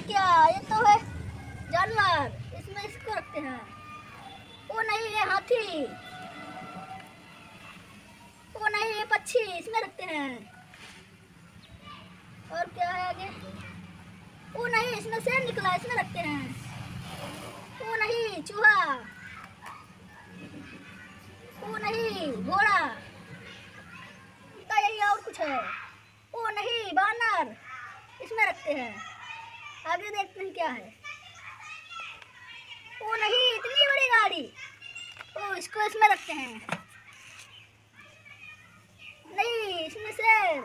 क्या, ये तो है जानवर, इसमें इसको रखते हैं। वो नहीं, ये हाथी। वो नहीं, ये पक्षी, इसमें रखते हैं। और क्या है आगे? वो नहीं, इसमें शेर निकला, इसमें रखते हैं। वो नहीं, चूहा। वो नहीं, घोड़ा। यही और कुछ है। वो नहीं, बानर, इसमें रखते हैं। आगे देखते हैं क्या है। वो नहीं, इतनी बड़ी गाड़ी। वो इसको इसमें रखते हैं। नहीं, इसमें शेर।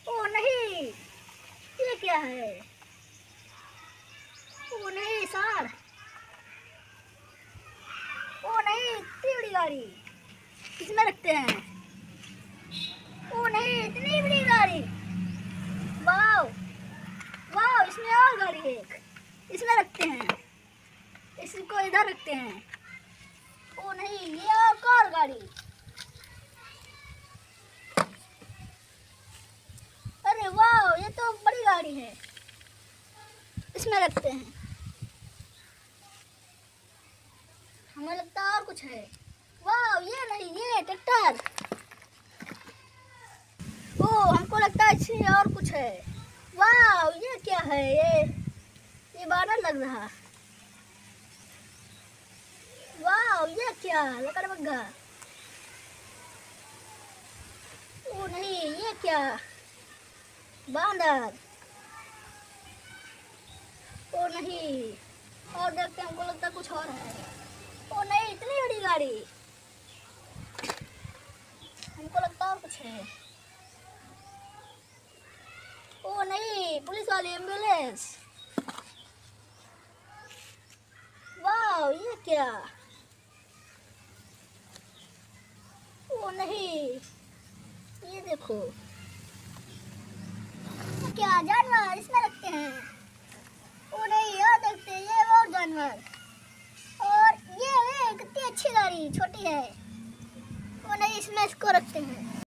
ओ नहीं, ये क्या है? ओ नहीं, सांड। ओ नहीं, इतनी बड़ी गाड़ी, इसमें रखते हैं। ओ नहीं, इतनी बड़ी गाड़ी। वाह वाह, इसमें और गाड़ी है एक, इसमें रखते हैं। इसको इधर रखते हैं। ओ नहीं, ये और गाड़ी। अरे वाह, ये तो बड़ी गाड़ी है, इसमें रखते हैं। हमें लगता है और कुछ है। वाह, ये नहीं, ये ट्रैक्टर। ओ, हमको लगता है इसमें और कुछ है। वाह, ये क्या है? ये बानर लग रहा। वाह, ये क्या, लकड़बग्घा। ओ नहीं, ये क्या, बांदर। ओ नहीं, और देखते हैं, हमको लगता है कुछ और है। ओ नहीं, इतनी बड़ी गाड़ी, हमको लगता है और कुछ है। ओ नहीं, पुलिस वाली एम्बुलेंस। वाह, ये क्या? ओ नहीं, ये देखो, क्या जानवर, इसमें रखते हैं। ओ नहीं, और देखते हैं, ये और जानवर। और ये कितनी अच्छी गाड़ी, छोटी है। ओ नहीं, इसमें इसको रखते हैं।